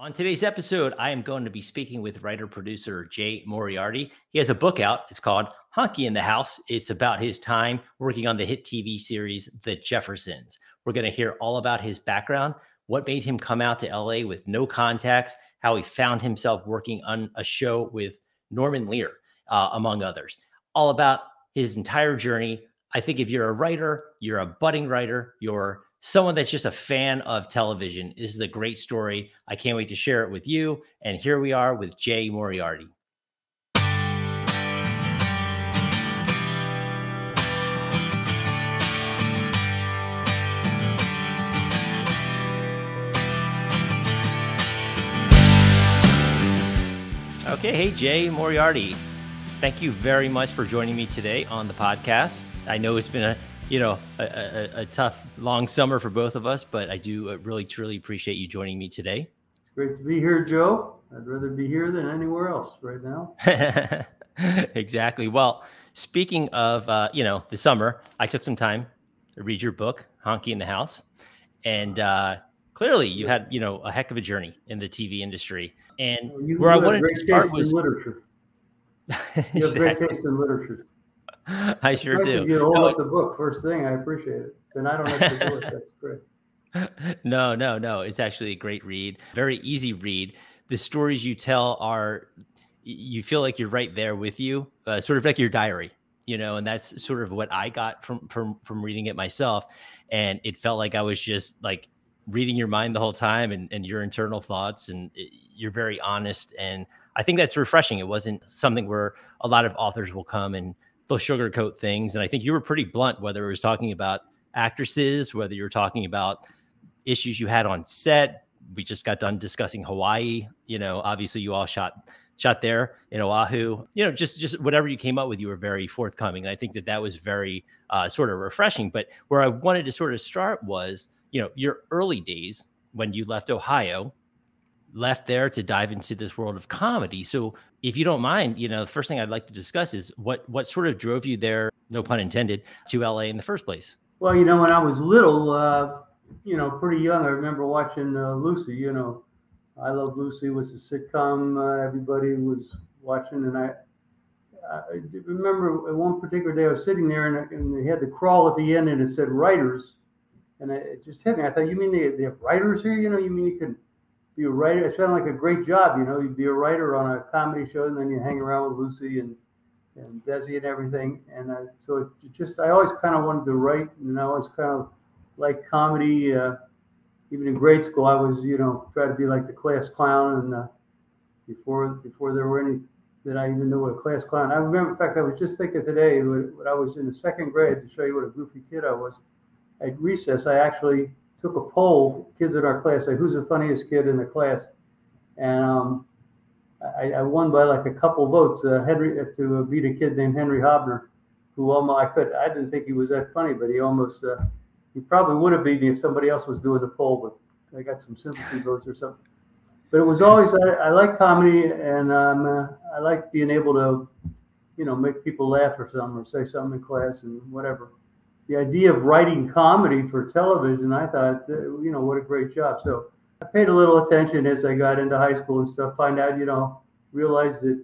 On today's episode, I am going to be speaking with writer-producer Jay Moriarty. He has a book out. It's called Honky in the House. It's about his time working on the hit TV series, The Jeffersons. We're going to hear all about his background, what made him come out to LA with no contacts, how he found himself working on a show with Norman Lear, among others. All about his entire journey. I think if you're a writer, you're a budding writer, you're someone that's just a fan of television, this is a great story. I can't wait to share it with you. And here we are with Jay Moriarty. Okay, hey, Jay Moriarty. Thank you very much for joining me today on the podcast. I know it's been a tough, long summer for both of us, but I do really, truly appreciate you joining me today. It's great to be here, Joe. I'd rather be here than anywhere else right now. Exactly. Well, speaking of, the summer, I took some time to read your book, Honky in the House. And clearly you had, a heck of a journey in the TV industry. And where I wanted to start was literature. You have great taste in literature. I sure do. You hold up the book first thing. I appreciate it. Then I don't have to do it. That's great. No. It's actually a great read. Very easy read. The stories you tell you feel like you're right there with you, sort of like your diary, and that's sort of what I got from reading it myself. And it felt like I was just like reading your mind the whole time and your internal thoughts, and you're very honest. And I think that's refreshing. It wasn't something where a lot of authors will come and they'll sugarcoat things. And I think you were pretty blunt, whether it was talking about actresses, whether you were talking about issues you had on set. We just got done discussing Hawaii. Obviously you all shot there in Oahu. Just whatever you came up with, you were very forthcoming. And I think that was very sort of refreshing. But where I wanted to sort of start was, your early days when you left Ohio, left there to dive into this world of comedy. So if you don't mind, the first thing I'd like to discuss is what sort of drove you there, no pun intended, to LA in the first place? Well, when I was little, pretty young, I remember watching Lucy. I Love Lucy was a sitcom everybody was watching. And I remember one particular day I was sitting there and they had the crawl at the end and it said writers. And it just hit me. I thought, you mean they have writers here? You mean you can be a writer? It sounded like a great job. You'd be a writer on a comedy show, and then you hang around with Lucy and Desi and everything. And so I always kind of wanted to write, and I always kind of liked comedy. Even in grade school, I was, try to be like the class clown. And before there were any that I even knew what a class clown. I remember, in fact, I was just thinking today when I was in the second grade, to show you what a goofy kid I was. At recess, I actually took a poll, kids in our class, say, who's the funniest kid in the class? And I won by like a couple votes, to beat a kid named Henry Hobner, who I didn't think he was that funny, but he almost, he probably would have beat me if somebody else was doing the poll, but I got some sympathy votes or something. But it was always, I like comedy, and I like being able to, make people laugh or something, or say something in class and whatever. The idea of writing comedy for television, I thought, what a great job. So I paid a little attention as I got into high school and stuff, find out, realize that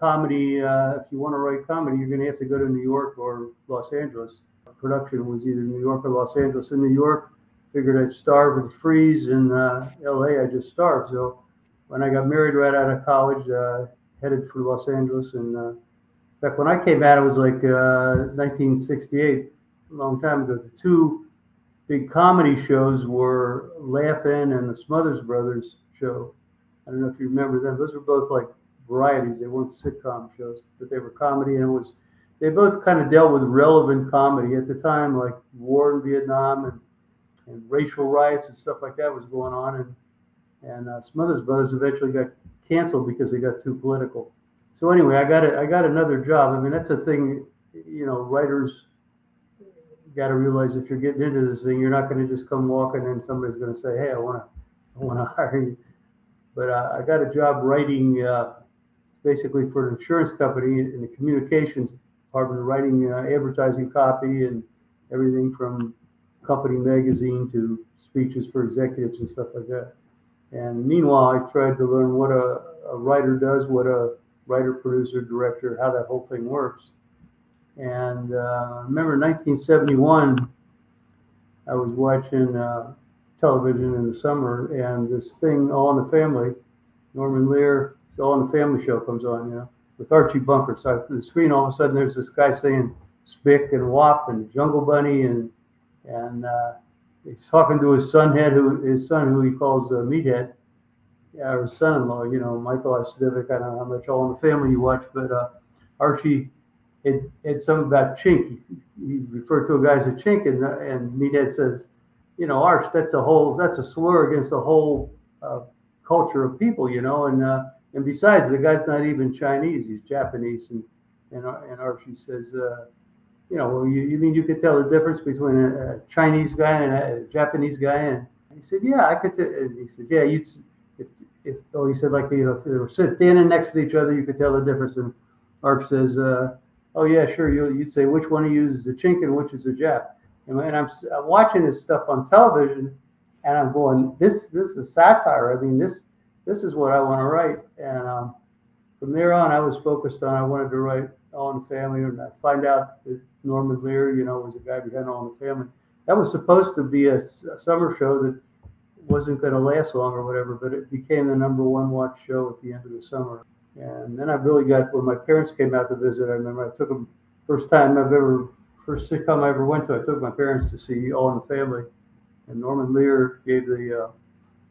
comedy, if you want to write comedy, you're going to have to go to New York or Los Angeles. Production was either New York or Los Angeles. In New York, figured I'd starve and freeze. In LA, I just starved. So when I got married right out of college, headed for Los Angeles. And in fact, when I came out, it was like 1968. A long time ago. The two big comedy shows were Laugh-In and the Smothers Brothers show. I don't know if you remember them. Those were both like varieties. They weren't sitcom shows, but they were comedy, and they both kind of dealt with relevant comedy at the time, like war in Vietnam and racial riots and stuff like that was going on. And Smothers Brothers eventually got canceled because they got too political. So anyway, I got another job. I mean, that's a thing, writers got to realize if you're getting into this thing, you're not going to just come walking and somebody's going to say, hey, I want to hire you. But I got a job writing basically for an insurance company in the communications department, writing advertising copy and everything from company magazine to speeches for executives and stuff like that. And meanwhile, I tried to learn what a writer does, what a writer, producer, director, how that whole thing works. And I remember 1971, I was watching television in the summer, and this thing, All in the Family, Norman Lear, it's All in the Family show comes on, you know, with Archie Bunker. So the screen, all of a sudden, there's this guy saying Spick and Wop and Jungle Bunny, and he's talking to his son, who he calls Meathead, or his son-in-law, you know, Michael Estivic. I don't know how much All in the Family you watch, but Archie had something about chink. He referred to a guy as a chink, and Meathead says, you know, Arch, that's a slur against the whole culture of people, you know, and besides, the guy's not even Chinese, he's Japanese, and Archie says, you know, well, you mean you could tell the difference between a Chinese guy and a Japanese guy? And he said, yeah, I could. And he said, yeah, he said, like, you know, if they were standing next to each other, you could tell the difference. And Arch says, oh yeah, sure. You'd say which one of you is a chink and which is a Jap. And I'm watching this stuff on television, and I'm going, this is satire. I mean, this is what I want to write. And from there on, I was focused on, I wanted to write All in the Family, and I find out that Norman Lear, you know, was the guy behind All in the Family. That was supposed to be a summer show that wasn't going to last long or whatever, but it became the #1 watch show at the end of the summer. And then I really got, when my parents came out to visit, I remember I took them, first sitcom I ever went to, I took my parents to see All in the Family, and Norman Lear gave the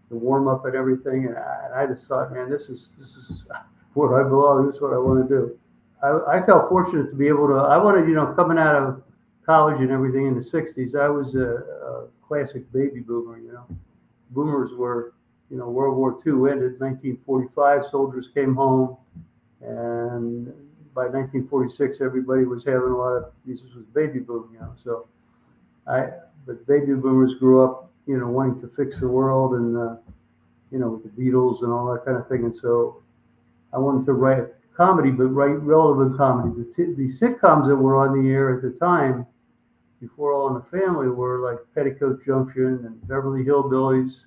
warm up and everything, and I just thought, man, this is where I belong. This is what I want to do. I felt fortunate to be able to. I wanted, you know, coming out of college and everything in the '60s, I was a classic baby boomer. You know, boomers were, you know, World War II ended 1945. Soldiers came home, and by 1946, everybody was having a lot of. This was baby boom, you know. So, but baby boomers grew up, you know, wanting to fix the world, and you know, with the Beatles and all that kind of thing. And so, I wanted to write comedy, but write relevant comedy. The sitcoms that were on the air at the time, before All in the Family, were like Petticoat Junction and Beverly Hillbillies,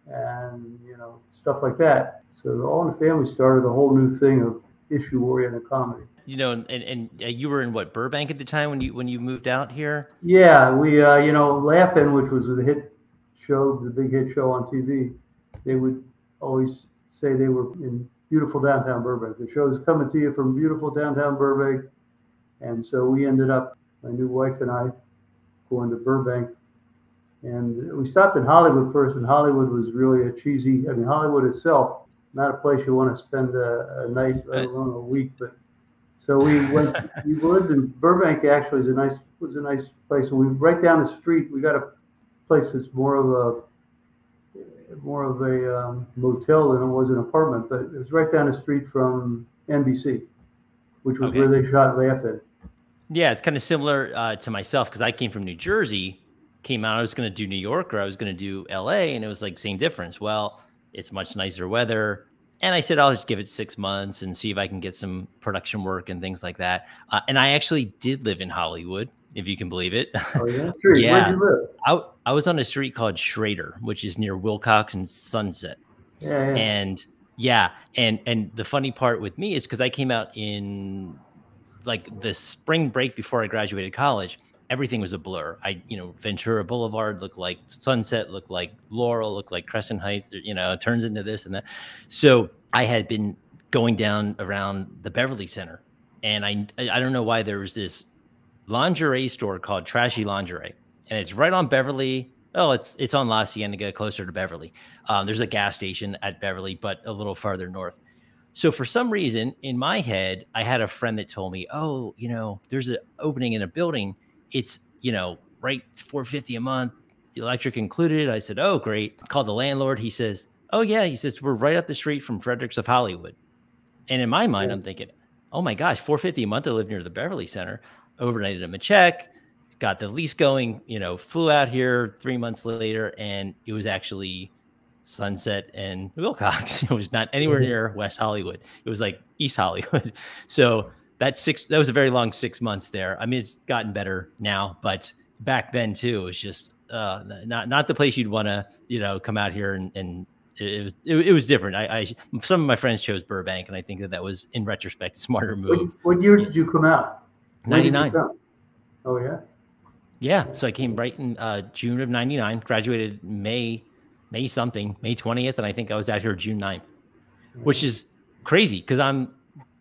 and you know, stuff like that. So All in the Family started a whole new thing of issue-oriented comedy. You know, and you were in what, Burbank at the time when you moved out here? Yeah, we you know, Laugh-In, which was the hit show, the big hit show on TV. They would always say they were in beautiful downtown Burbank. The show is coming to you from beautiful downtown Burbank. And so we ended up, my new wife and I, going to Burbank. And we stopped in Hollywood first, and Hollywood was really a cheesy, I mean, Hollywood itself, not a place you want to spend a night, let alone a week. But so we lived in Burbank. Actually, was a nice place. And we right down the street, we got a place that's more of a motel than it was an apartment, but it was right down the street from NBC, which was where they shot Laugh-In. Yeah, it's kind of similar to myself, because I came from New Jersey, came out, I was going to do New York or I was going to do LA, and it was like same difference. Well, it's much nicer weather. And I said, I'll just give it 6 months and see if I can get some production work and things like that. And I actually did live in Hollywood, if you can believe it. Oh, yeah? Sure. Yeah. Where'd you live? I was on a street called Schrader, which is near Wilcox and Sunset. Yeah. And and the funny part with me is because I came out in like the spring break before I graduated college, everything was a blur. Ventura Boulevard looked like Sunset, looked like Laurel, looked like Crescent Heights, you know, it turns into this and that. So I had been going down around the Beverly Center, and I don't know why there was this lingerie store called Trashy Lingerie, and it's right on Beverly. Oh, it's on La Cienega, closer to Beverly. There's a gas station at Beverly, but a little farther north. So for some reason in my head, I had a friend that told me, oh, you know, there's an opening in a building. It's, you know, right, it's $450 a month, electric included. I said, oh, great. Called the landlord. He says, oh, yeah. He says, we're right up the street from Fredericks of Hollywood. And in my mind, I'm thinking, oh, my gosh, $450 a month. I live near the Beverly Center. Overnighted him a check, got the lease going, you know, flew out here 3 months later, and it was actually Sunset and Wilcox. It was not anywhere near West Hollywood. It was like East Hollywood. So that was a very long 6 months there. I mean, it's gotten better now, but back then too, it was just not the place you'd want to, you know, come out here and it was different. Some of my friends chose Burbank, and I think that was in retrospect a smarter move. What year did you come out? 99. Oh yeah. Yeah. So I came right in June of 99, graduated May 20th. And I think I was out here June 9th, which is crazy because I'm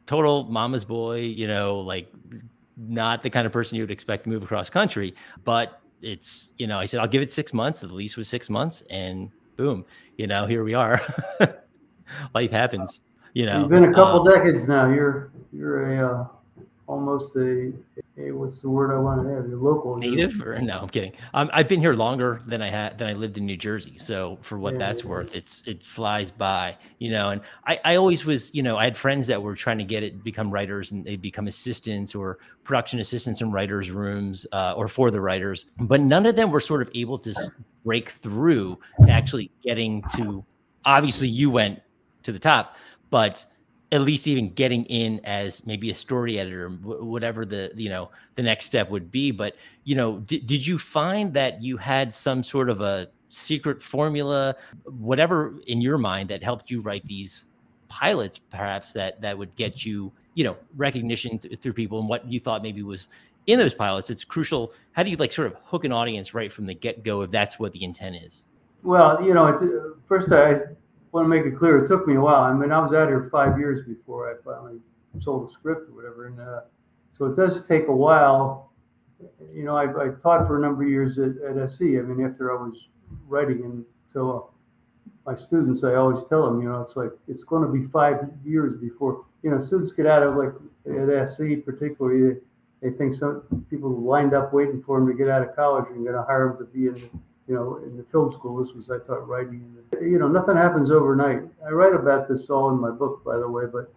total mama's boy, like not the kind of person you would expect to move across country. But it's, I said, I'll give it 6 months. The lease was 6 months, and boom, here we are. Life happens, You've been a couple decades now. You're almost a what's the word I want to have? You're local. Native, or no? I'm kidding. I've been here longer than I lived in New Jersey. So for what that's worth, it flies by, And I always was, I had friends that were trying to become writers, and they'd become assistants or production assistants in writers' rooms or for the writers, but none of them were sort of able to break through to actually getting to. Obviously, you went to the top, but at least even getting in as maybe a story editor, whatever the next step would be. But, did you find that you had some sort of a secret formula, whatever in your mind, that helped you write these pilots, perhaps that would get you, recognition through people, and what you thought maybe was in those pilots? It's crucial. How do you sort of hook an audience right from the get-go if that's what the intent is? Well, first I want to make it clear, it took me a while. I mean, I was out here 5 years before I finally sold a script or whatever, and so it does take a while. I taught for a number of years at SC. I mean, after I was writing, and so my students, I always tell them, it's going to be 5 years before students get out of at SC particularly. They think some people lined up waiting for them to get out of college and going to hire them to be in the film school. This was, I taught writing. Nothing happens overnight. I write about this all in my book, by the way, but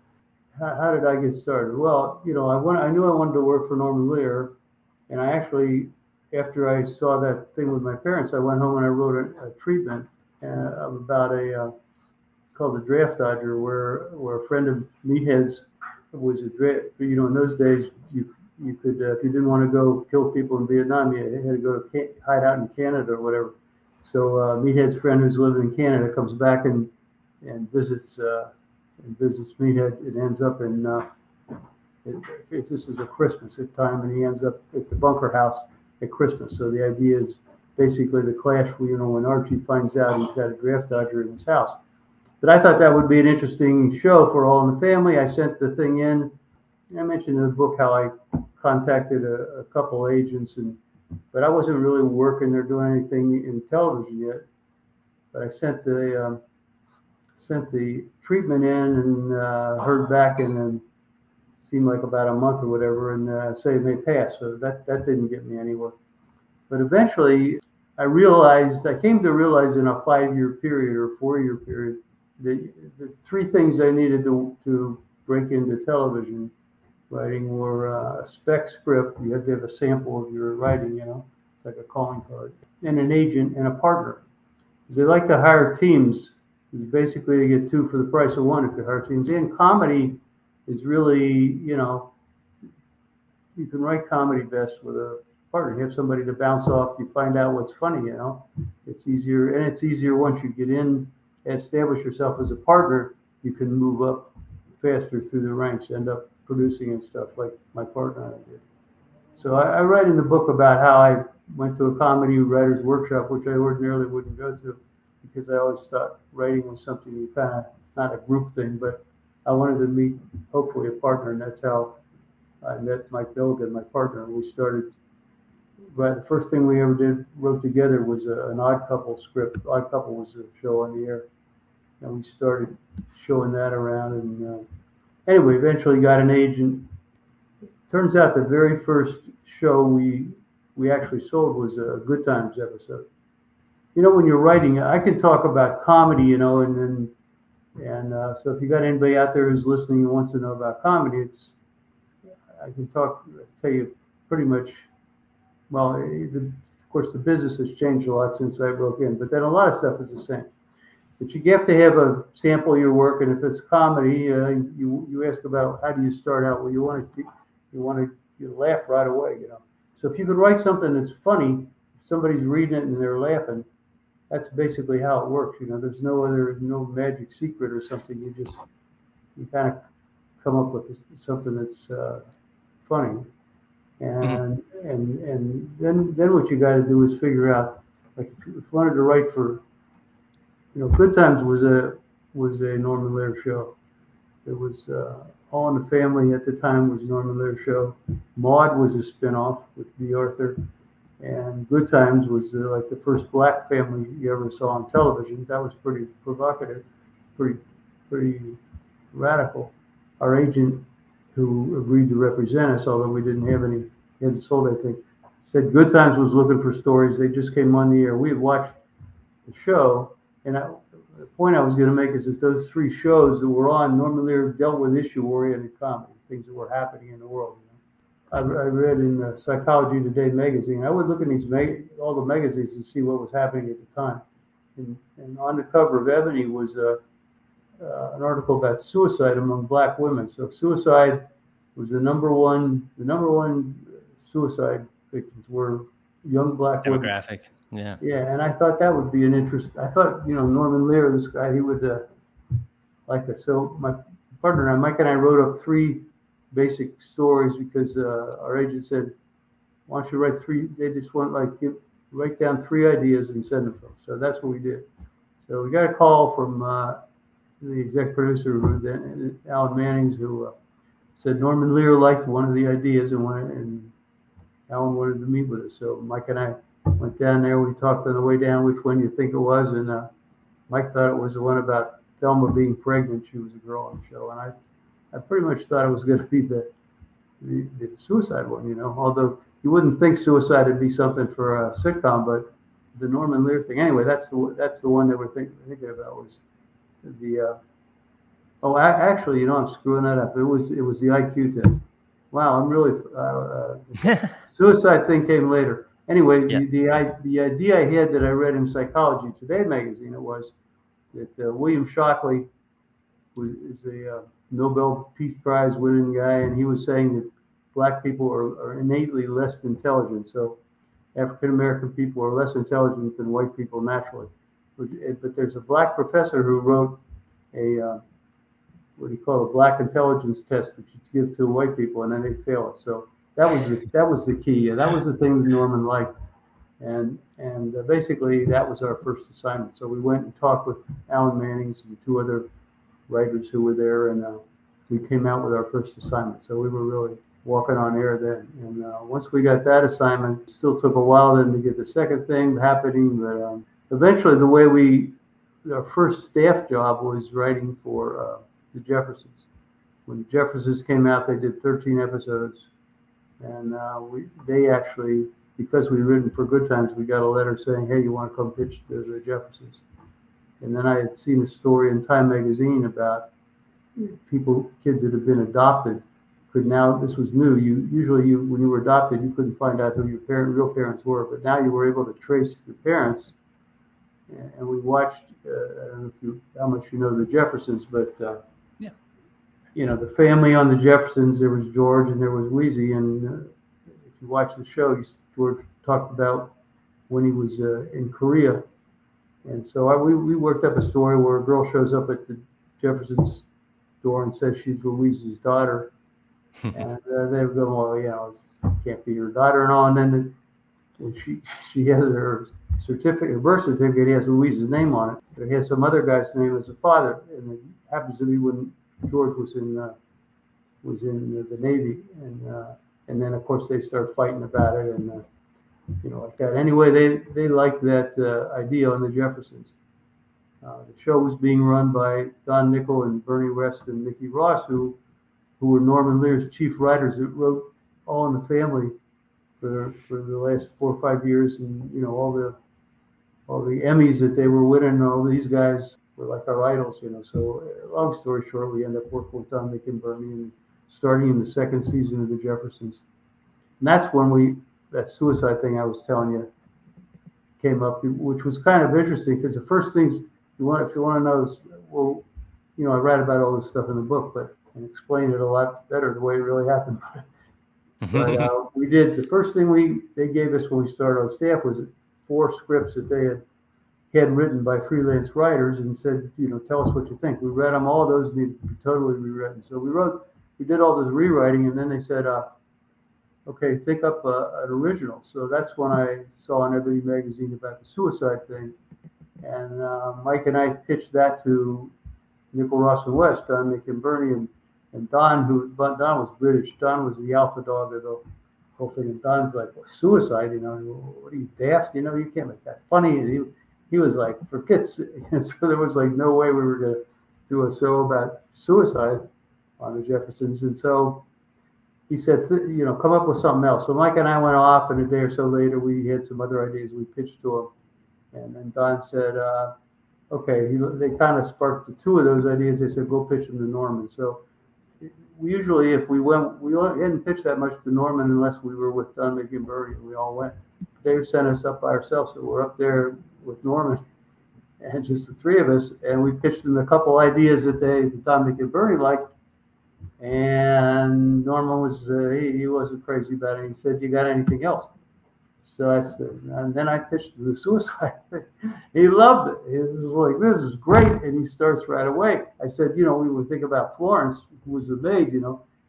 how did I get started? Well, I knew I wanted to work for Norman Lear, and I actually, after I saw that thing with my parents, I went home and I wrote a treatment about called The Draft Dodger, where a friend of Meathead's was a draft. In those days, you could, if you didn't want to go kill people in Vietnam, you had to go to hide out in Canada or whatever. So Meathead's friend who's living in Canada comes back and visits Meathead. It ends up in this is a Christmas time, and he ends up at the bunker house at Christmas. So the idea is basically the clash. When Archie finds out he's got a draft dodger in his house. But I thought that would be an interesting show for All in the Family. I sent the thing in. I mentioned in the book how I contacted a couple agents, but I wasn't really working or doing anything in television yet. But I sent the treatment in and heard back, and then seemed like about a month or whatever, and say it may pass. So that didn't get me anywhere. But eventually, I came to realize in a 5-year period or 4-year period, the three things I needed to break into television writing were a spec script. You have to have a sample of your writing, it's like a calling card, and an agent and a partner. Because they like to hire teams. Because basically, you get two for the price of one if you hire teams. And comedy is really, you can write comedy best with a partner. You have somebody to bounce off. You find out what's funny, It's easier, and it's easier once you get in, establish yourself as a partner. You can move up faster through the ranks, end up producing and stuff like my partner and I did. So I write in the book about how I went to a comedy writer's workshop, which I ordinarily wouldn't go to, because I always thought writing was something you it's not a group thing, but I wanted to meet hopefully a partner, and that's how I met Mike Billigan, my partner. We started, the first thing we ever wrote together was an Odd Couple script. Odd Couple was a show on the air, and we started showing that around, and anyway, eventually got an agent. Turns out the very first show we actually sold was a Good Times episode. When you're writing, I can talk about comedy, and so if you got anybody out there who's listening and wants to know about comedy, I can tell you pretty much. Well, of course, the business has changed a lot since I broke in, but then a lot of stuff is the same. But you have to have a sample of your work, and if it's comedy, you ask about how do you start out. Well, you want to laugh right away, So if you could write something that's funny, if somebody's reading it and they're laughing, that's basically how it works. There's no magic secret or something. You kind of come up with something that's funny, and then what you got to do is figure out, like, if you wanted to write for, Good Times was a Norman Lear show. It was All in the Family at the time was Norman Lear show. Maude was a spinoff with B. Arthur. And Good Times was like the first black family you ever saw on television. That was pretty provocative, pretty radical. Our agent, who agreed to represent us, although we didn't have any, he hadn't sold anything, said Good Times was looking for stories. They just came on the air. We had watched the show, and the point I was going to make is that those three shows that were on, Norman Lear dealt with issue-oriented comedy, things that were happening in the world. I read in Psychology Today magazine. I would look in all the magazines and see what was happening at the time. And on the cover of Emmy was an article about suicide among black women. So suicide was the number one suicide victims were young black demographic. Women. Yeah, and I thought that would be an interest. I thought, Norman Lear, this guy, he would like it. So my partner and I, Mike and I, wrote up 3 basic stories because our agent said, why don't you write 3? They just want write down 3 ideas and send them to them. So that's what we did. So we got a call from the exec producer, Alan Mannings, who said Norman Lear liked one of the ideas and Alan wanted to meet with us. So Mike and I went down there. We talked on the way down which one you think it was, and Mike thought it was the one about Thelma being pregnant. She was a girl on the show, and I pretty much thought it was going to be the suicide one, although you wouldn't think suicide would be something for a sitcom, but the Norman Lear thing. Anyway, that's the one that we're thinking about was the. Actually, I'm screwing that up. It was the IQ test. Wow, I'm really suicide thing came later. Anyway, the idea I had that I read in Psychology Today magazine, it was that William Shockley is a Nobel Peace Prize winning guy, and he was saying that black people are innately less intelligent. So African American people are less intelligent than white people naturally. But there's a black professor who wrote a what do you call a black intelligence test that you give to white people, and then they fail it. So that was the key. That was the thing that Norman liked, and basically that was our first assignment. So we went and talked with Alan Mannings and 2 other writers who were there, and we came out with our first assignment. So we were really walking on air then. And once we got that assignment, it still took a while then to get the second thing happening. But eventually, our first staff job was writing for the Jeffersons. When the Jeffersons came out, they did 13 episodes, and they actually, because we'd written for Good Times, we got a letter saying, "Hey, you want to come pitch to the Jeffersons?" And then I had seen a story in Time magazine about kids that had been adopted could now, this was new, usually when you were adopted, you couldn't find out who your real parents were, but now you were able to trace your parents. And we watched, I don't know how much you know the Jeffersons, but the family on the Jeffersons, there was George and there was Wheezy, and if you watch the show, George talked about when he was in Korea. And so we worked up a story where a girl shows up at the Jeffersons' door and says she's Louise's daughter. And they were going, well, it can't be your daughter and all. And then she has her certificate, her birth certificate, has Louise's name on it. But it has some other guy's name as a father. And it happens to be when George was in the Navy. And then, of course, they start fighting about it and like that. Anyway, they liked that idea on the Jeffersons. The show was being run by Don Nichol and Bernie West and Mickey Ross, who were Norman Lear's chief writers that wrote All in the Family for the last 4 or 5 years, and all the Emmys that they were winning. All these guys were like our idols, So long story short, we ended up working with Don Nichol and Bernie and starting in the 2nd season of the Jeffersons. And that's when that suicide thing I was telling you came up, which was kind of interesting because the first things if you want to know is, well, I read about all this stuff in the book, but and explained it a lot better the way it really happened. But we did the first thing they gave us when we started on staff was 4 scripts that they had handwritten by freelance writers and said, tell us what you think. We read them, all those need to be totally rewritten. So we did all this rewriting, and then they said, okay, think up an original. So that's when I saw in Ebony magazine about the suicide thing. And Mike and I pitched that to Nickel Ross and West, Don, Nick and Bernie, and Don, Don was British. Don was the alpha dog of the whole thing. And Don's like, well, suicide, what are you, daft? You can't make that funny. And he was like, forget. So there was like no way we were going to do a show about suicide on the Jeffersons. And so he said, come up with something else. So Mike and I went off, and a day or so later, we had some other ideas we pitched to him. And then Don said, okay, they kind of sparked the two of those ideas. They said, go pitch them to Norman. So we usually, if we hadn't pitched that much to Norman unless we were with Don, Mick, and Bernie, and we all went. Dave sent us up by ourselves, so we're up there with Norman and just the three of us, and we pitched him a couple ideas that Don, Mick, and Bernie liked. And Norman was, he wasn't crazy about it. He said, you got anything else? So I said, and then I pitched the suicide thing. He loved it. He was like, this is great. And he starts right away. I said, we were thinking about Florence, who was the maid,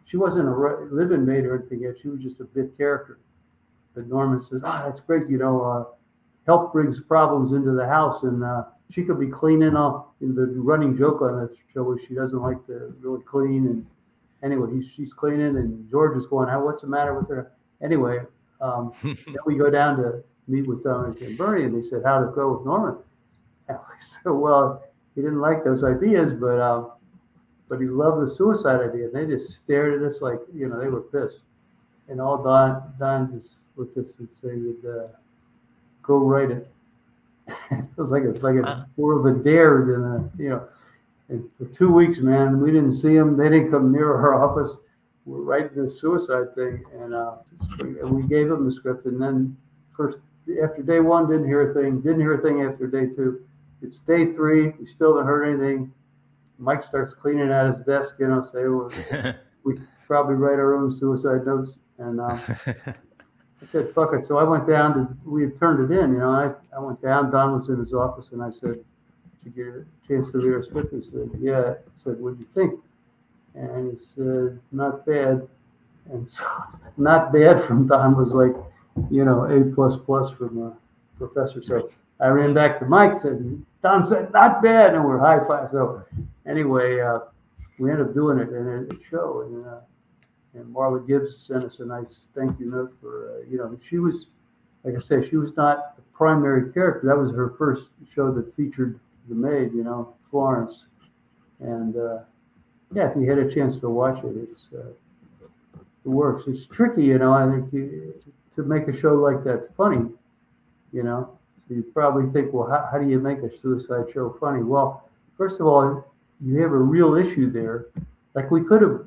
she wasn't a live-in maid or anything yet. She was just a bit character. But Norman says, that's great. Help brings problems into the house, and she could be cleaning up. The running joke on that show is she doesn't like to really clean. And anyway, she's cleaning, and George is going, what's the matter with her? Anyway, then we go down to meet with Dominic and Bernie, and they said, how'd it go with Norman? And I said, well, he didn't like those ideas, but he loved the suicide idea. And they just stared at us like, they were pissed. And all Don just looked at us and said, go write it. It was like a more of a dare than and for 2 weeks, man, we didn't see them. They didn't come near our office. We're writing this suicide thing, and we gave them the script. And then after day one, didn't hear a thing after day two. It's day three, we still haven't heard anything. Mike starts cleaning out his desk, say, well, we probably write our own suicide notes. And I said, fuck it. So I went down we had turned it in, I went down, Don was in his office, and I said, did you get a chance to read our script? He said, yeah. I said, what'd you think? And he said, not bad. And so not bad from Don was like, A++ from Professor. So I ran back to Mike, said, Don said, not bad. And we're high five. So anyway, we ended up doing it in a show. And Marla Gibbs sent us a nice thank you note for, she was, like I say, she was not the primary character. That was her first show that featured the maid, Florence. And, yeah, if you had a chance to watch it, it works. It's tricky, I think, to make a show like that funny, So you probably think, well, how do you make a suicide show funny? Well, first of all, you have a real issue there. Like we could have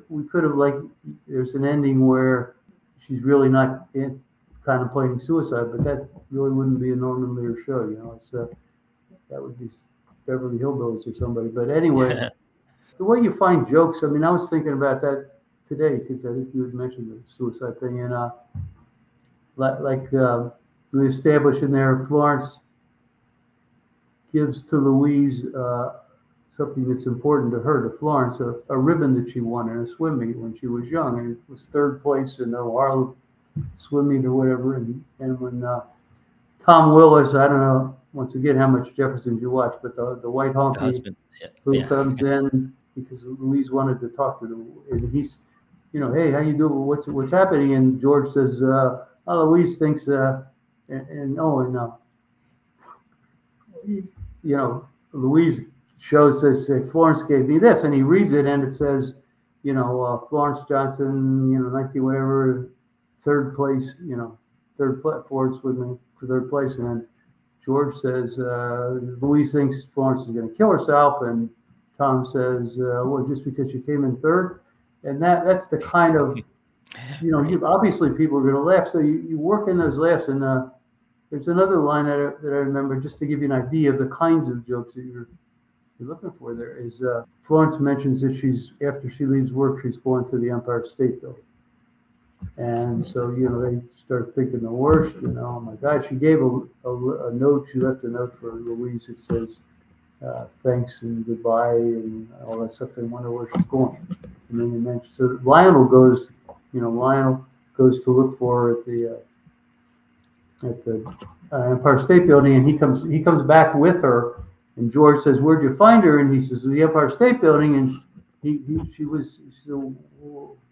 like, there's an ending where she's really not contemplating suicide, but that really wouldn't be a Norman Lear show, It's that would be Beverly Hillbillies or somebody. But anyway. The way you find jokes, I was thinking about that today because I think you had mentioned the suicide thing. And we established in there, Florence gives to Louise something that's important to her, to Florence, a ribbon that she won in a swim meet when she was young. And it was third place in the Harlem swim meet or whatever. And when Tom Willis, I don't know, once again, how much Jeffersons you watch, but the white honky who comes in, because Louise wanted to talk to them, and he's, hey, how you doing? What's happening? And George says, Louise thinks, Louise shows this, Florence gave me this, and he reads it, and it says, Florence Johnson, 19 whatever, third place, Florence with me for third place, and then George says, Louise thinks Florence is going to kill herself, and Tom says, well, just because you came in third. And that's the kind of, obviously people are going to laugh. So you work in those laughs. And there's another line that I remember, just to give you an idea of the kinds of jokes that you're looking for there, is Florence mentions that after she leaves work, she's going to the Empire State Building. And so, they start thinking the worst, oh my God, she gave a note, she left a note for Louise that says, thanks and goodbye and all that stuff. They wonder where she's going. And then you mentioned, so Lionel goes to look for her at the Empire State Building, and he comes back with her, and George says, "Where'd you find her?" And he says, "The Empire State Building." And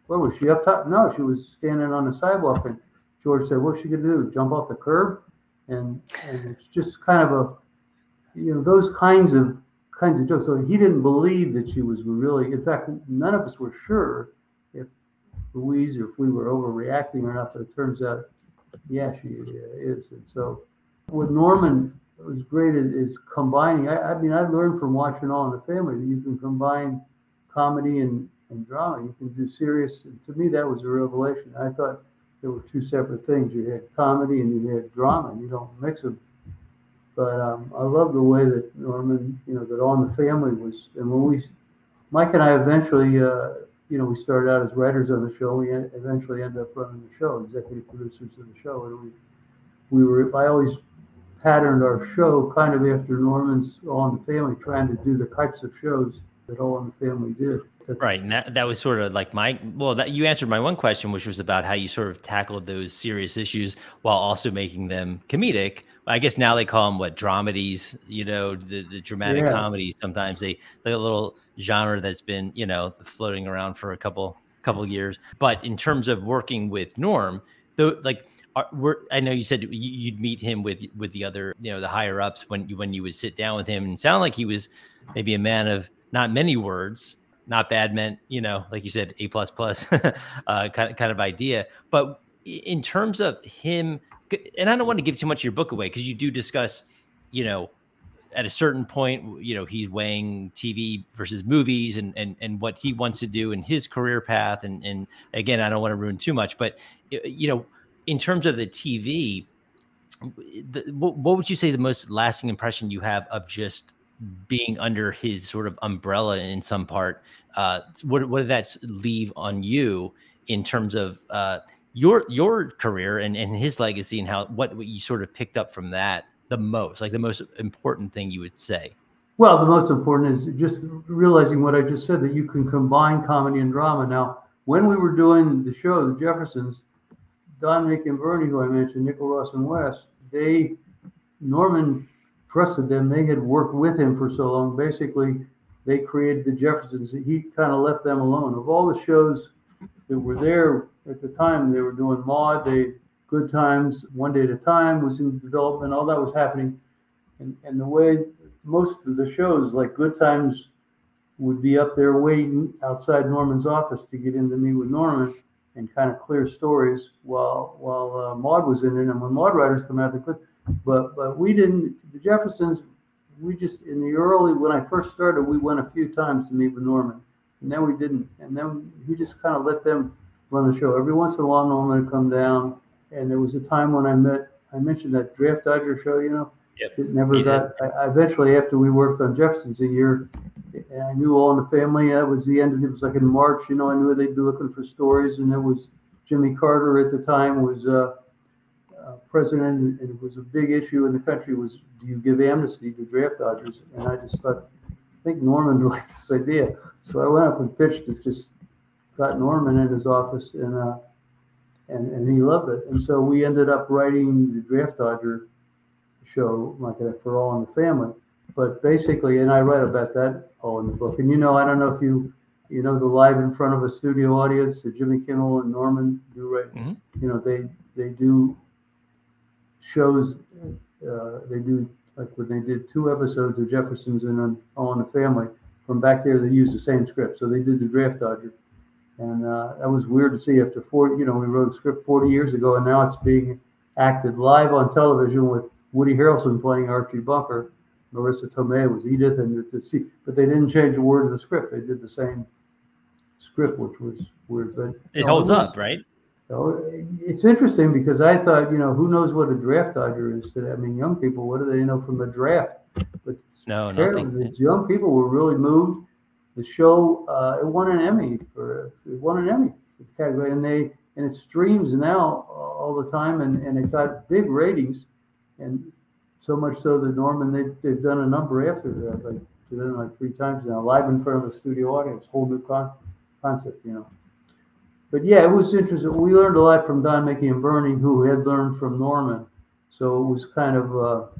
where was she, up top? No, she was standing on the sidewalk. And George said, "What's she gonna do? Jump off the curb?" And it's just kind of those kinds of jokes. So he didn't believe that she was really. In fact, none of us were sure if Louise or if we were overreacting or not. But it turns out, yeah, she is. And so, what Norman was great is combining. I mean, I learned from watching All in the Family that you can combine comedy and drama. You can do serious. And to me, that was a revelation. I thought there were two separate things. You had comedy and you had drama, and you don't mix them. But I love the way that Norman, that All in the Family was. And when Mike and I eventually, we started out as writers on the show. We eventually ended up running the show, executive producers of the show. And I always patterned our show kind of after Norman's All in the Family, trying to do the types of shows that All in the Family did. Right. And that was sort of like you answered my one question, which was about how you sort of tackled those serious issues while also making them comedic. I guess now they call them dramedies, the dramatic comedy. Sometimes they a little genre that's been, floating around for a couple years. But in terms of working with Norm, I know you said you'd meet him with the other, the higher ups when you would sit down with him, and sound like he was maybe a man of not many words. Not bad meant, like you said, A++, kind of idea. But in terms of him, and I don't want to give too much of your book away, because you do discuss, at a certain point, he's weighing TV versus movies and what he wants to do in his career path. And again, I don't want to ruin too much, but, in terms of the TV, what would you say the most lasting impression you have of just being under his sort of umbrella in some part? What did that leave on you in terms of your career and his legacy, and what you sort of picked up from that the most important thing you would say? Well, the most important is just realizing what I just said, that you can combine comedy and drama. Now, when we were doing the show, the Jeffersons, Don, Nick, and Bernie, who I mentioned, Nickel, Ross, and Wes, Norman trusted them. They had worked with him for so long. Basically, they created the Jeffersons. He kind of left them alone. Of all the shows that were there at the time, they were doing Maude, Good Times, One Day at a Time was in development. All that was happening. And the way most of the shows, like Good Times, would be up there waiting outside Norman's office to get in to meet with Norman and kind of clear stories while Maude was in it. And when Maude writers come out, they could. But we didn't. The Jeffersons, we just when I first started, we went a few times to meet with Norman, and then we didn't. And then he just kind of let them run the show. Every once in a while, Norman would come down, and there was a time when I mentioned that Draft Dodger show, Yep. It never got. I eventually, after we worked on Jeffersons a year, and I knew All in the Family. That was the end. It was like in March. I knew they'd be looking for stories, and there was Jimmy Carter at the time was president, and it was a big issue in the country. Was, do you give amnesty to draft dodgers? And I just thought, I think Norman liked this idea, so I went up and pitched it. Just got Norman in his office, and he loved it. And so we ended up writing the Draft Dodger show, like for All in the Family. But basically, and I write about that all in the book. And I don't know if you know the Live in Front of a Studio Audience that Jimmy Kimmel and Norman do, right? Mm-hmm. They do shows. They do, like when they did 2 episodes of Jeffersons and All in the Family. From back there, they used the same script. So they did the Draft Dodger. And that was weird to see after 40, we wrote a script 40 years ago, and now it's being acted live on television with Woody Harrelson playing Archie Bunker. Marissa Tomei was Edith, but they didn't change a word of the script. They did the same script, which was weird. But it holds up, right? It's interesting because I thought, who knows what a draft dodger is today? I mean, young people, what do they know from the draft? But no, nothing. These young people were really moved. The show it won an Emmy category, and and it streams now all the time, and it got big ratings, and so much so that Norman, they've done a number after that, like they've done it like 3 times now, live in front of a studio audience, whole new concept, you know. But yeah, it was interesting. We learned a lot from Don, Mickey, and Bernie, who had learned from Norman. So it was kind of,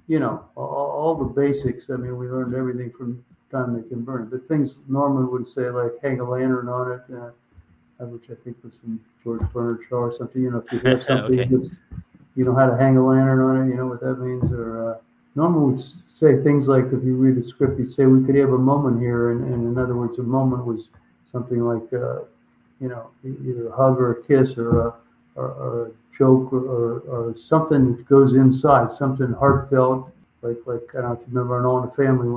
you know, all the basics. I mean, we learned everything from Don, Mickey, and Bernie. But things Norman would say, like hang a lantern on it, which I think was from George Bernard Shaw or something. You know, if you have something okay. that's, you know how to hang a lantern on it, you know what that means? Or Norman would say things like, if you read a script, he'd say, we could have a moment here. And in other words, a moment was something like, you know, either a hug or a kiss or a joke or something that goes inside, something heartfelt, like I don't know if you remember on All in the Family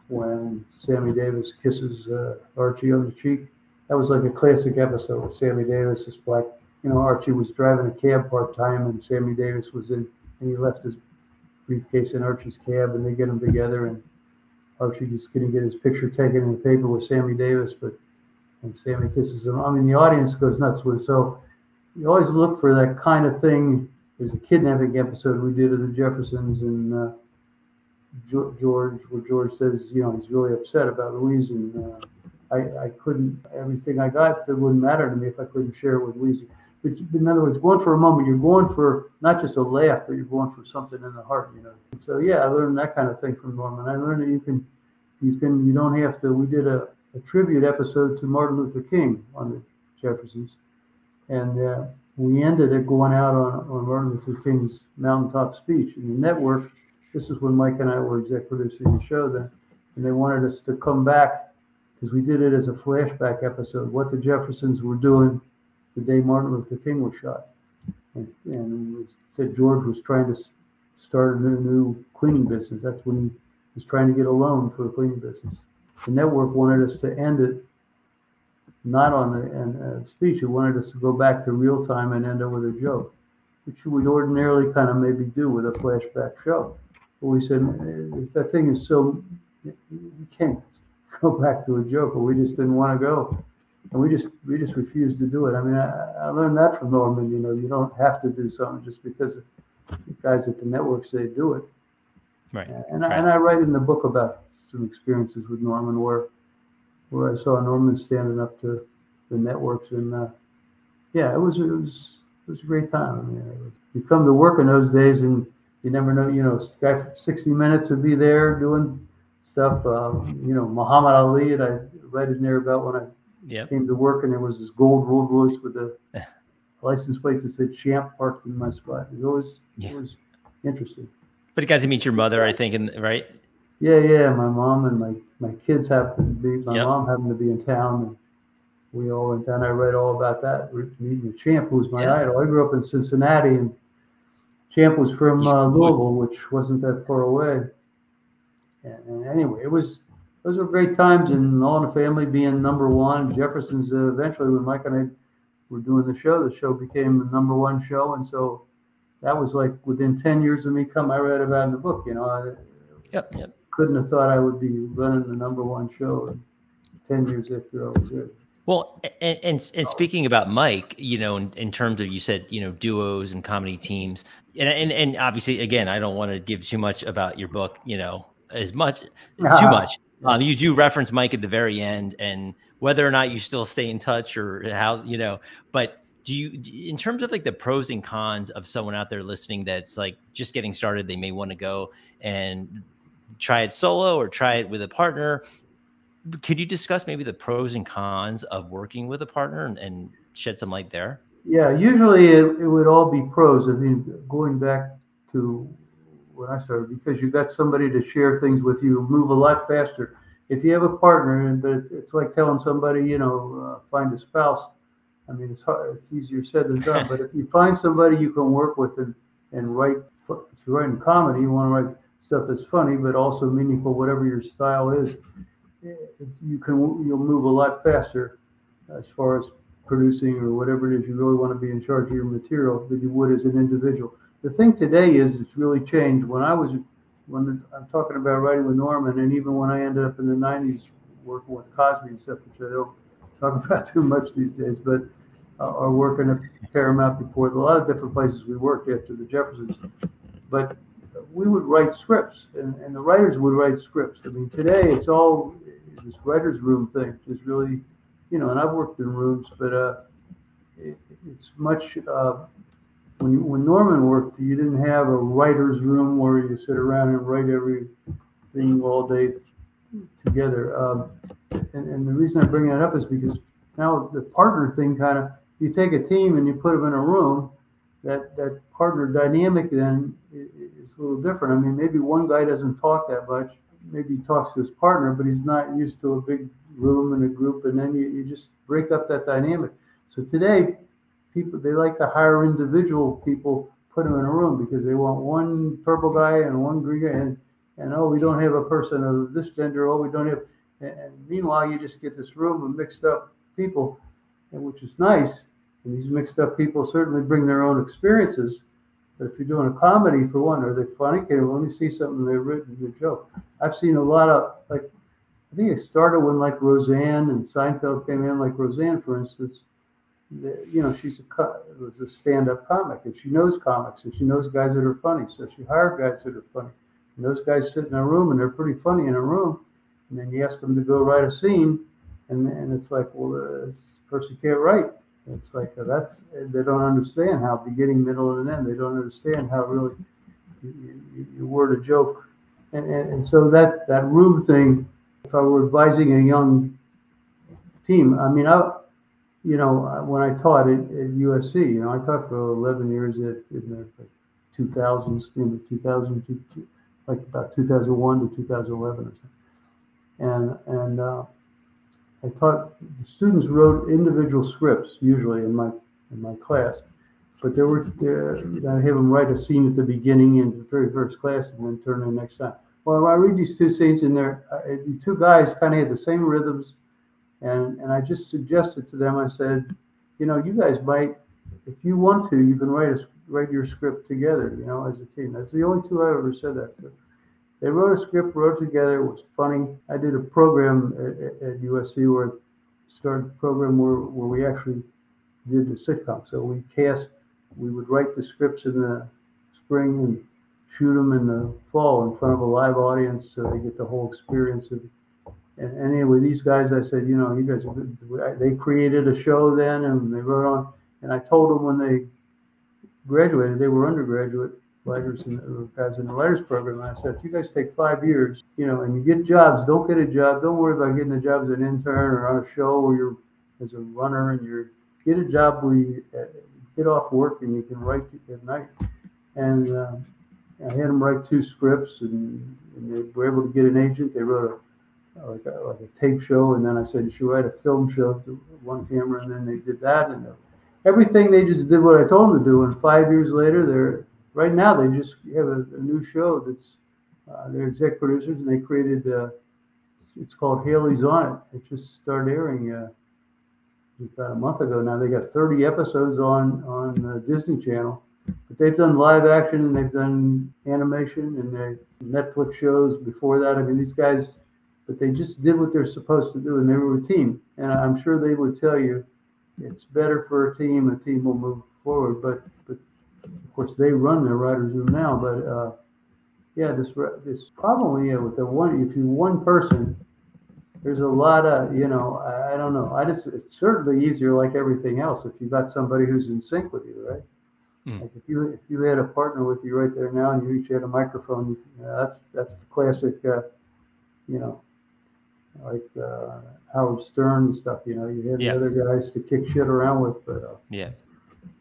when Sammy Davis kisses Archie on the cheek. That was like a classic episode with Sammy Davis, this black, you know, Archie was driving a cab part-time and Sammy Davis was in, and he left his briefcase in Archie's cab, and they get them together, and Archie just couldn't get his picture taken in the paper with Sammy Davis, and Sammy kisses him. I mean, the audience goes nuts with it. So you always look for that kind of thing. There's a kidnapping episode we did of the Jeffersons, and George, where George says, you know, he's really upset about Louise, and I couldn't, everything I got, it wouldn't matter to me if I couldn't share it with Louise. But in other words, going for a moment, you're going for not just a laugh, but you're going for something in the heart, you know. And so yeah, I learned that kind of thing from Norman. I learned that you don't have to. We did a tribute episode to Martin Luther King on the Jeffersons, and we ended it going out on Martin Luther King's mountaintop speech. And the network, this is when Mike and I were exec producing the show then, and they wanted us to come back because we did it as a flashback episode, what the Jeffersons were doing the day Martin Luther King was shot. And we said George was trying to start a new cleaning business. That's when he was trying to get a loan for a cleaning business. The network wanted us to end it not on the speech. It wanted us to go back to real time and end it with a joke, which we'd ordinarily kind of maybe do with a flashback show. But we said, that thing is so, you can't go back to a joke, but we just didn't want to go. And we just refused to do it. I mean, I learned that from Norman, you know, you don't have to do something just because the guys at the network say do it. Right. And I write in the book about some experiences with Norman where I saw Norman standing up to the networks, and yeah, it was a great time. I mean, you come to work in those days, and you never know. You know, guy for 60 Minutes would be there doing stuff. You know, Muhammad Ali, and I read in there about when I came to work, and there was this gold Rolls Royce with a license plate that said "Champ" parked in my spot. It was interesting. But you got to meet your mother, I think, right? Yeah. My mom and my kids happened to be. My mom happened to be in town, and we all went down. I read all about that. Meeting the Champ, who was my idol. I grew up in Cincinnati, and Champ was from Louisville, which wasn't that far away. And anyway, those were great times, and All in the Family being number one. Jeffersons eventually, when Mike and I were doing the show became the number one show, and so that was like within 10 years of me coming. I read about in the book, you know. Couldn't have thought I would be running the number one show 10 years after I was there. Well, and speaking about Mike, you know, in terms of, you said, you know, duos and comedy teams, and obviously, again, I don't want to give too much about your book, you know, too much. You do reference Mike at the very end, and whether or not you still stay in touch or how, you know, but do you, in terms of like the pros and cons of someone out there listening that's like just getting started, they may want to go and try it solo or try it with a partner. Could you discuss maybe the pros and cons of working with a partner and shed some light there? Yeah, usually it would all be pros. I mean, going back to when I started, because you got somebody to share things with you, move a lot faster. If you have a partner, but it's like telling somebody, you know, find a spouse. I mean, it's hard. It's easier said than done. But if you find somebody you can work with and write, if you're writing comedy, you want to write stuff that's funny but also meaningful, whatever your style is. You'll move a lot faster as far as producing or whatever it is. You really want to be in charge of your material than you would as an individual. The thing today is it's really changed. When I'm talking about writing with Norman, and even when I ended up in the 90s working with Cosby and stuff, which I don't talk about too much these days, but are working at Paramount before. A lot of different places we worked after the Jeffersons. But we would write scripts, and the writers would write scripts. I mean, today it's all this writer's room thing. Is really, and I've worked in rooms, but it's much. When Norman worked, you didn't have a writer's room where you sit around and write everything all day together. And the reason I bring that up is because now the partner thing kind of, you take a team and you put them in a room, that partner dynamic then is a little different. I mean, maybe one guy doesn't talk that much. Maybe he talks to his partner, but he's not used to a big room and a group, and then you just break up that dynamic. So today, people, they like to hire individual people, put them in a room because they want one purple guy and one green guy, and oh, we don't have a person of this gender, oh, we don't have, and meanwhile, you just get this room of mixed up people, and which is nice. And these mixed up people certainly bring their own experiences. But if you're doing a comedy, for one, are they funny? Okay, well, let me see something they've written, a good joke. I've seen a lot of, like, I think it started when, like, Roseanne and Seinfeld came in, like Roseanne, for instance. She's was a stand-up comic, and she knows comics, and she knows guys that are funny. So she hired guys that are funny. And those guys sit in a room, and they're pretty funny in a room. And then you ask them to go write a scene, and it's like, well, this person can't write. It's like they don't understand how beginning, middle, and end. They don't understand how really you word a joke, and so that room thing. If I were advising a young team, I mean, when I taught at USC, I taught for 11 years in the 2000s, 2002, like about 2001 to 2011 or something, and I taught the students wrote individual scripts usually in my class, but I have them write a scene at the beginning in the very first class and then turn in next time. Well, I read these two scenes in there. The two guys kind of had the same rhythms, and I just suggested to them. I said, you guys might, if you want to, you can write your script together, as a team. That's the only two I ever said that to. They wrote a script, wrote together. It was funny. I did a program at USC where I started a program where we actually did the sitcom. So we would write the scripts in the spring and shoot them in the fall in front of a live audience so they get the whole experience of it. And anyway, these guys, I said, you guys are good. They created a show then and they wrote on. And I told them when they graduated, they were undergraduate writers and guys in the writers program. And I said, if you guys take 5 years, and you get jobs, don't get a job. Don't worry about getting a job as an intern or on a show where you're as a runner and get a job where you get off work and you can write at night. And I had them write 2 scripts and they were able to get an agent. They wrote a tape show. And then I said, you should write a film show to one camera. And then they did that. And everything, they just did what I told them to do. And 5 years later, right now, they just have a new show that's they're exec producers, and they created. It's called Haley's on It. It just started airing about a month ago. Now they got 30 episodes on Disney Channel, but they've done live action and they've done animation and they Netflix shows before that. I mean, these guys, but they just did what they're supposed to do, and they were a team. And I'm sure they would tell you it's better for a team. A team will move forward, but of course, they run their writers' room now, but this probably with the one. If you're one person, there's a lot of I don't know. It's certainly easier, like everything else, if you got somebody who's in sync with you, right? Like if you had a partner with you right there now, and you each had a microphone, that's the classic, like Howard Stern and stuff. You had the other guys to kick shit around with, but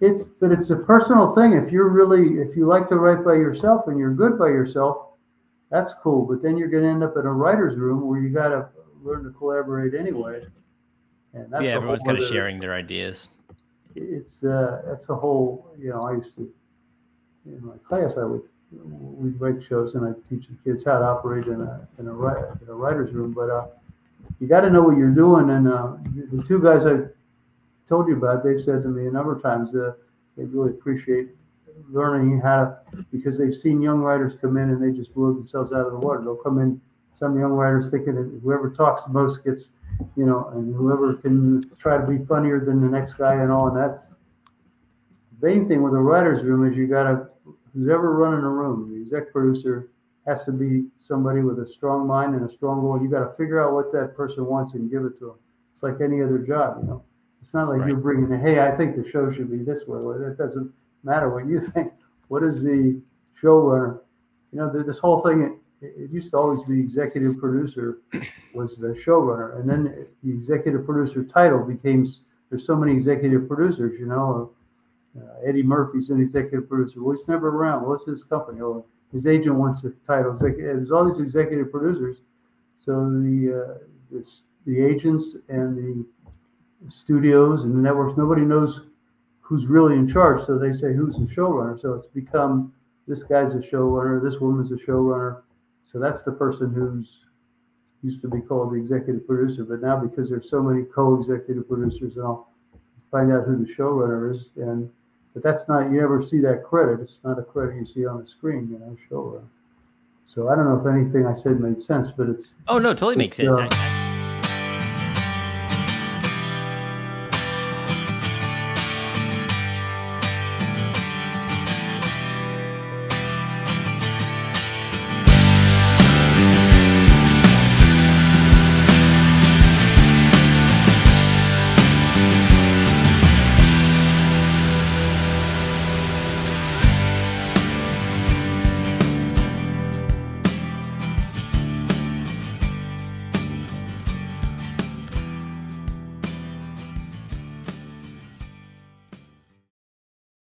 It's a personal thing. If you like to write by yourself and you're good by yourself, that's cool. But then you're going to end up in a writer's room where you got to learn to collaborate anday. And that's everyone's kind of sharing their ideas. That's a whole. I used to in my class we'd write shows and I'd teach the kids how to operate in a writer's room. But you got to know what you're doing. And the two guys I told you about, they've said to me a number of times they really appreciate learning how to, because they've seen young writers come in and they just blew themselves out of the water. They'll come in, some young writers thinking that whoever talks the most gets you know, and whoever can try to be funnier than the next guy and all. And that's the main thing with a writer's room is you got to, who's ever running a room, the exec producer has to be somebody with a strong mind and a strong goal. You got to figure out what that person wants and give it to them. It's like any other job, you know. It's not like you're bringing the, hey, I think the show should be this way. Well, it doesn't matter what you think. What is the showrunner? You know, this whole thing, it used to always be executive producer was the showrunner. And then the executive producer title became, there's so many executive producers, you know. Eddie Murphy's an executive producer. Well, he's never around. What's his company? Oh, his agent wants the title. There's all these executive producers. So the agents and the studios and the networks, nobody knows who's really in charge. So they say, who's the showrunner? So it's become, this guy's a showrunner, this woman's a showrunner. So that's the person who's used to be called the executive producer. But now because there's so many co-executive producers, and I'll find out who the showrunner is. But that's not, you never see that credit. It's not a credit you see on the screen, you know, showrunner. So I don't know if anything I said made sense, but it's. Oh, no, totally makes sense.